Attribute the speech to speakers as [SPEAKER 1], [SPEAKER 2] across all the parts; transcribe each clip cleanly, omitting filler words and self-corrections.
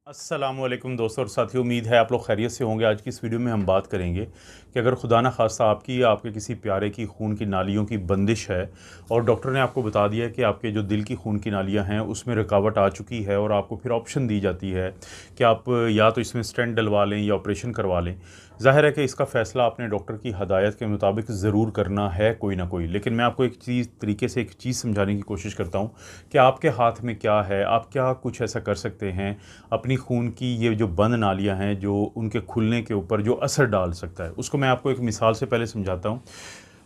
[SPEAKER 1] अस्सलामुअलैकुम दोस्तों और साथियों, उम्मीद है आप लोग खैरियत से होंगे। आज की इस वीडियो में हम बात करेंगे कि अगर खुदा न खास्ता आपकी या आपके किसी प्यारे की खून की नालियों की बंदिश है और डॉक्टर ने आपको बता दिया है कि आपके जो दिल की खून की नालियां हैं उसमें रुकावट आ चुकी है और आपको फिर ऑप्शन दी जाती है कि आप या तो इसमें स्टेंट डलवा लें या ऑपरेशन करवा लें। ज़ाहिर है कि इसका फ़ैसला आपने डॉक्टर की हदायत के मुताबिक ज़रूर करना है कोई ना कोई, लेकिन मैं आपको एक चीज़ समझाने की कोशिश करता हूँ कि आपके हाथ में क्या है, आप क्या कुछ ऐसा कर सकते हैं अपनी खून की ये जो बंद नालियाँ हैं जो उनके खुलने के ऊपर जो असर डाल सकता है। उसको मैं आपको एक मिसाल से पहले समझाता हूँ।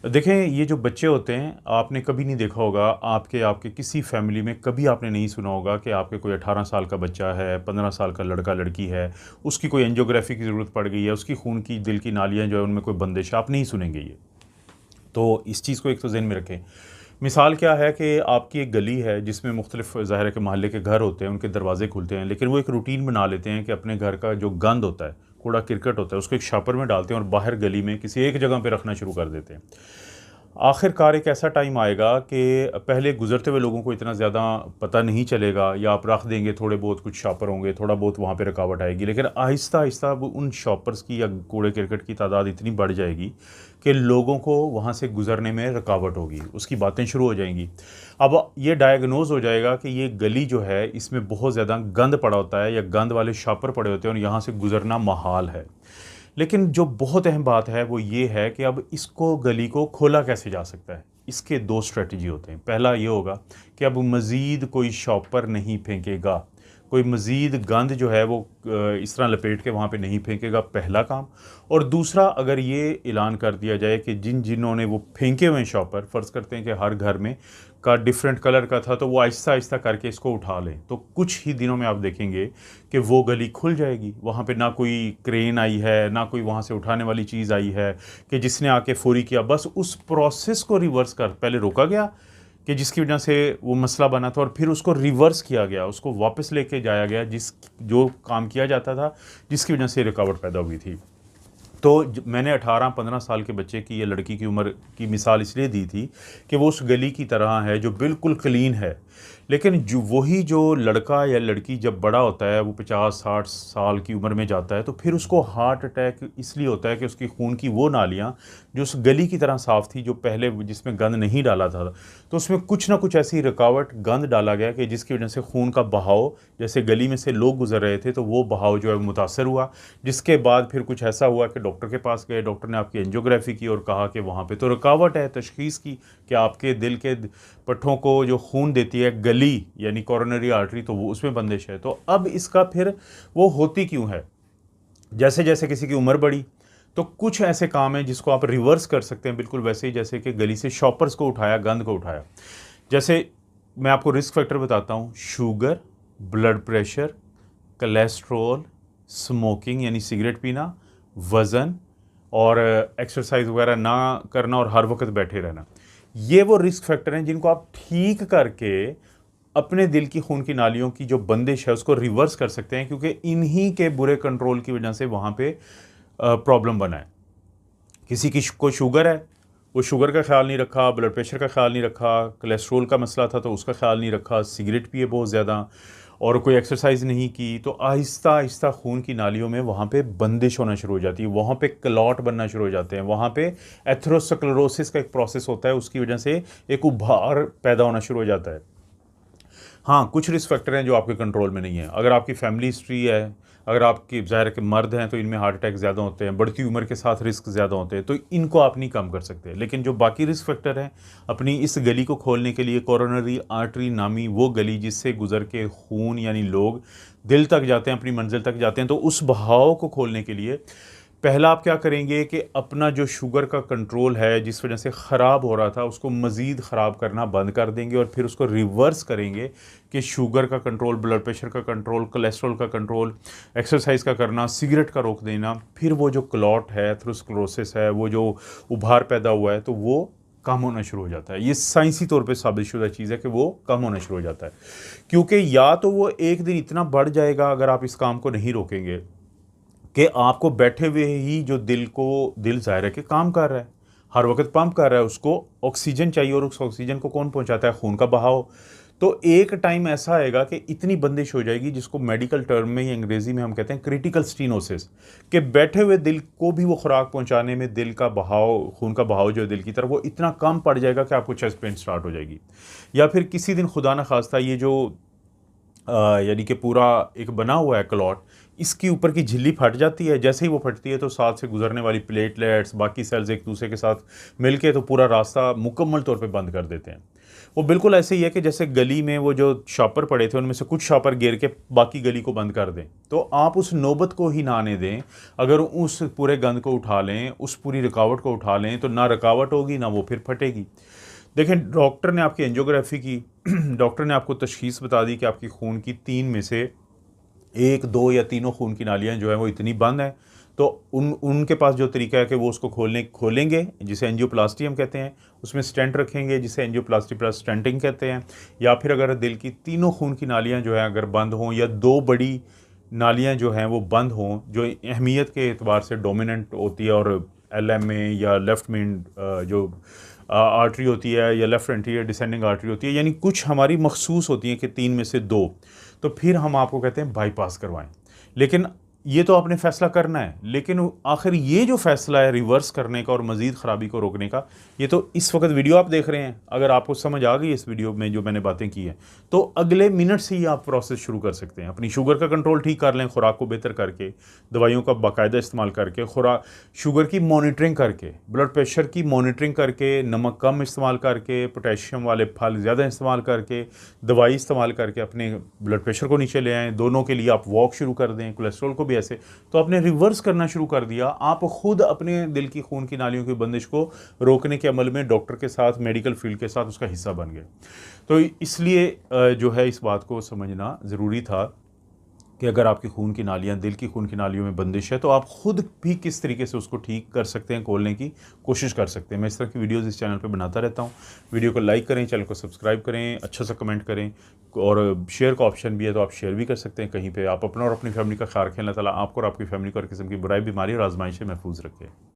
[SPEAKER 1] देखें, ये जो बच्चे होते हैं, आपने कभी नहीं देखा होगा, आपके आपके किसी फैमिली में कभी आपने नहीं सुना होगा कि आपके कोई 18 साल का बच्चा है, 15 साल का लड़का लड़की है, उसकी कोई एंजियोग्राफी की ज़रूरत पड़ गई है, उसकी खून की दिल की नालियाँ जो है उनमें कोई बंदिश है, आप नहीं सुनेंगे ये। तो इस चीज़ को एक तो ज़हन में रखें। मिसाल क्या है कि आपकी एक गली है जिसमें मुख्तलिफ़ ज़ाहिर है कि मोहल्ले के घर होते हैं, उनके दरवाज़े खुलते हैं, लेकिन वो एक रूटीन बना लेते हैं कि अपने घर का जो गंद होता है, कूड़ा करकट होता है, उसको एक शापर में डालते हैं और बाहर गली में किसी एक जगह पे रखना शुरू कर देते हैं। आखिरकार एक ऐसा टाइम आएगा कि पहले गुज़रते हुए लोगों को इतना ज़्यादा पता नहीं चलेगा, या आप रख देंगे, थोड़े बहुत कुछ शॉपर होंगे, थोड़ा बहुत वहाँ पे रुकावट आएगी, लेकिन आहिस्ता-आहिस्ता अब उन शॉपर्स की या कूड़े-करकट की तादाद इतनी बढ़ जाएगी कि लोगों को वहाँ से गुज़रने में रुकावट होगी, उसकी बातें शुरू हो जाएँगी। अब ये डायग्नोज़ हो जाएगा कि ये गली जो है इसमें बहुत ज़्यादा गंद पड़ा होता है या गंद वाले शॉपर पड़े होते हैं और यहाँ से गुज़रना महाल है। लेकिन जो बहुत अहम बात है वो ये है कि अब इसको गली को खोला कैसे जा सकता है। इसके 2 स्ट्रैटेजी होते हैं। पहला ये होगा कि अब मज़ीद कोई शॉपर नहीं फेंकेगा, कोई मज़ीद गंद जो है वो इस तरह लपेट के वहाँ पे नहीं फेंकेगा, पहला काम। और दूसरा, अगर ये ऐलान कर दिया जाए कि जिन्होंने वो फेंके हुए हैं शॉपर, फ़र्ज़ करते हैं कि हर घर में का डिफरेंट कलर का था, तो वो आहिस्ता-आहिस्ता करके इसको उठा लें, तो कुछ ही दिनों में आप देखेंगे कि वो गली खुल जाएगी। वहाँ पे ना कोई क्रेन आई है, ना कोई वहाँ से उठाने वाली चीज़ आई है कि जिसने आके फ़ौरी किया। बस उस प्रोसेस को रिवर्स कर पहले रोका गया कि जिसकी वजह से वो मसला बना था, और फिर उसको रिवर्स किया गया, उसको वापस लेके जाया गया जो काम किया जाता था, जिसकी वजह से रुकावट पैदा हुई थी। तो मैंने 18-15 साल के बच्चे की या लड़की की उम्र की मिसाल इसलिए दी थी कि वो उस गली की तरह है जो बिल्कुल क्लीन है, लेकिन जो लड़का या लड़की जब बड़ा होता है, वो 50-60 साल की उम्र में जाता है, तो फिर उसको हार्ट अटैक इसलिए होता है कि उसकी खून की वो नालियाँ जो उस गली की तरह साफ़ थी, जो पहले जिसमें गंद नहीं डाला था, तो उसमें कुछ ना कुछ ऐसी रुकावट, गंद डाला गया कि जिसकी वजह से खून का बहाव, जैसे गली में से लोग गुजर रहे थे तो वो बहाव जो है मुतासर हुआ। जिसके बाद फिर कुछ ऐसा हुआ कि डॉक्टर के पास गए, डॉक्टर ने आपकी एंजियोग्राफी की और कहा कि वहाँ पे तो रुकावट है तशख़ीस की, कि आपके दिल के पट्ठों को जो खून देती है गली यानी कोरोनरी आर्टरी, तो वो उसमें बंदिश है। तो अब इसका फिर वो होती क्यों है? जैसे जैसे किसी की उम्र बढ़ी, तो कुछ ऐसे काम हैं जिसको आप रिवर्स कर सकते हैं, बिल्कुल वैसे ही जैसे कि गली से शॉपर्स को उठाया, गंद को उठाया। जैसे मैं आपको रिस्क फैक्टर बताता हूँ: sugar, blood pressure, cholesterol, smoking यानी सिगरेट पीना, वज़न, और एक्सरसाइज वगैरह ना करना और हर वक्त बैठे रहना। ये वो रिस्क फैक्टर हैं जिनको आप ठीक करके अपने दिल की खून की नालियों की जो बंदिश है उसको रिवर्स कर सकते हैं, क्योंकि इन्हीं के बुरे कंट्रोल की वजह से वहाँ पे प्रॉब्लम बना है। किसी की को शुगर है, वो शुगर का ख्याल नहीं रखा, ब्लड प्रेशर का ख्याल नहीं रखा, कोलेस्ट्रॉल का मसला था तो उसका ख्याल नहीं रखा, सिगरेट पिए बहुत ज़्यादा और कोई एक्सरसाइज नहीं की, तो आहिस्ता आहिस्ता खून की नालियों में वहाँ पे बंदिश होना शुरू हो जाती है, वहाँ पे क्लॉट बनना शुरू हो जाते हैं, वहाँ पे एथेरोस्क्लेरोसिस का एक प्रोसेस होता है, उसकी वजह से एक उभार पैदा होना शुरू हो जाता है। हाँ, कुछ रिस्क फैक्टर हैं जो आपके कंट्रोल में नहीं है। अगर आपकी फैमिली हिस्ट्री है, अगर आपकी ज़ाहिर है कि मर्द हैं तो इनमें हार्ट अटैक ज़्यादा होते हैं, बढ़ती उम्र के साथ रिस्क ज़्यादा होते हैं, तो इनको आप नहीं कम कर सकते। लेकिन जो बाकी रिस्क फैक्टर हैं, अपनी इस गली को खोलने के लिए कोरोनरी आर्टरी नामी वो गली जिससे गुजर के खून यानी लोग दिल तक जाते हैं, अपनी मंजिल तक जाते हैं, तो उस बहाव को खोलने के लिए पहला आप क्या करेंगे कि अपना जो शुगर का कंट्रोल है जिस वजह से ख़राब हो रहा था, उसको मज़ीद ख़राब करना बंद कर देंगे और फिर उसको रिवर्स करेंगे कि शुगर का कंट्रोल, ब्लड प्रेशर का कंट्रोल, कोलेस्ट्रॉल का कंट्रोल, एक्सरसाइज का करना, सिगरेट का रोक देना। फिर वो जो क्लॉट है, एथेरोस्क्लेरोसिस है, वो जो उभार पैदा हुआ है, तो वो कम होना शुरू हो जाता है। ये साइंसी तौर पे साबितशुदा चीज़ है कि वो कम होना शुरू हो जाता है, क्योंकि या तो वो एक दिन इतना बढ़ जाएगा अगर आप इस काम को नहीं रोकेंगे कि आपको बैठे हुए ही जो दिल ज़ाहिर है कि काम कर रहा है, हर वक्त पंप कर रहा है, उसको ऑक्सीजन चाहिए, और उस ऑक्सीजन को कौन पहुंचाता है? खून का बहाव। तो एक टाइम ऐसा आएगा कि इतनी बंदिश हो जाएगी जिसको मेडिकल टर्म में या अंग्रेजी में हम कहते हैं क्रिटिकल स्टीनोसिस, कि बैठे हुए दिल को भी वो खुराक पहुंचाने में दिल का बहाव, खून का बहाव जो है दिल की तरफ, वो इतना कम पड़ जाएगा कि आपको चेस्ट पेन स्टार्ट हो जाएगी। या फिर किसी दिन खुदा न खास्ता ये जो यानी कि पूरा एक बना हुआ है क्लॉट, इसकी ऊपर की झिल्ली फट जाती है। जैसे ही वो फटती है तो साथ से गुजरने वाली प्लेटलेट्स, बाकी सेल्स एक दूसरे के साथ मिलके तो पूरा रास्ता मुकम्मल तौर पे बंद कर देते हैं। वो बिल्कुल ऐसे ही है कि जैसे गली में वो जो शॉपर पड़े थे उनमें से कुछ शॉपर गिर के बाकी गली को बंद कर दें, तो आप उस नौबत को ही ना आने दें। अगर उस पूरे गंद को उठा लें, उस पूरी रुकावट को उठा लें, तो ना रुकावट होगी ना वो फिर फटेगी। देखें, डॉक्टर ने आपकी एंजियोग्राफी की, डॉक्टर ने आपको तशखीस बता दी कि आपकी खून की 3 में से 1, 2 या तीनों खून की नालियाँ जो हैं वो इतनी बंद हैं, तो उनके पास जो तरीका है कि वो उसको खोलेंगे, जिसे एंजियोप्लास्टी हम कहते हैं, उसमें स्टेंट रखेंगे जिसे एंजियोप्लास्टी प्लस स्टेंटिंग कहते हैं। या फिर अगर दिल की तीनों खून की नालियाँ जो हैं अगर बंद हों, या 2 बड़ी नालियाँ जो हैं वो बंद हों, जो अहमियत के एतबार से डोमिनेंट होती है, और LM में या लेफ़्ट में जो आर्टरी होती है, या लेफ़्ट एंटीरियर डिसेंडिंग आर्टरी होती है, यानी कुछ हमारी मखसूस होती हैं कि 3 में से 2, तो फिर हम आपको कहते हैं बाईपास करवाएं। लेकिन ये तो आपने फ़ैसला करना है, लेकिन आखिर ये जो फ़ैसला है रिवर्स करने का और मज़ीद ख़राबी को रोकने का, ये तो इस वक्त वीडियो आप देख रहे हैं, अगर आपको समझ आ गई इस वीडियो में जो मैंने बातें की हैं, तो अगले मिनट से ही आप प्रोसेस शुरू कर सकते हैं। अपनी शुगर का कंट्रोल ठीक कर लें, खुराक को बेहतर करके, दवाइयों का बाकायदा इस्तेमाल करके, खुराक शुगर की मॉनिटरिंग करके, ब्लड प्रेशर की मॉनिटरिंग करके, नमक कम इस्तेमाल करके, पोटेशियम वाले फल ज़्यादा इस्तेमाल करके, दवाई इस्तेमाल करके अपने ब्लड प्रेशर को नीचे ले आएँ। दोनों के लिए आप वॉक शुरू कर दें, कोलेस्ट्रॉल को भी ऐसे, तो आपने रिवर्स करना शुरू कर दिया। आप खुद अपने दिल की खून की नालियों की बंदिश को रोकने के अमल में डॉक्टर के साथ, मेडिकल फील्ड के साथ उसका हिस्सा बन गए। तो इसलिए जो है इस बात को समझना ज़रूरी था कि अगर आपकी खून की नालियाँ, दिल की खून की नालियों में बंदिश है, तो आप खुद भी किस तरीके से उसको ठीक कर सकते हैं, खोलने की कोशिश कर सकते हैं। मैं इस तरह की वीडियोज़ इस चैनल पे बनाता रहता हूँ। वीडियो को लाइक करें, चैनल को सब्सक्राइब करें, अच्छा सा कमेंट करें, और शेयर का ऑप्शन भी है तो आप शेयर भी कर सकते हैं कहीं पे। आप अपना और अपनी फैमिली का ख्याल रखें। अल्लाह ताला आपको और आपकी फैमिली को हर किस्म की बुराई, बीमारी और आजमाइश से महफूज रखें।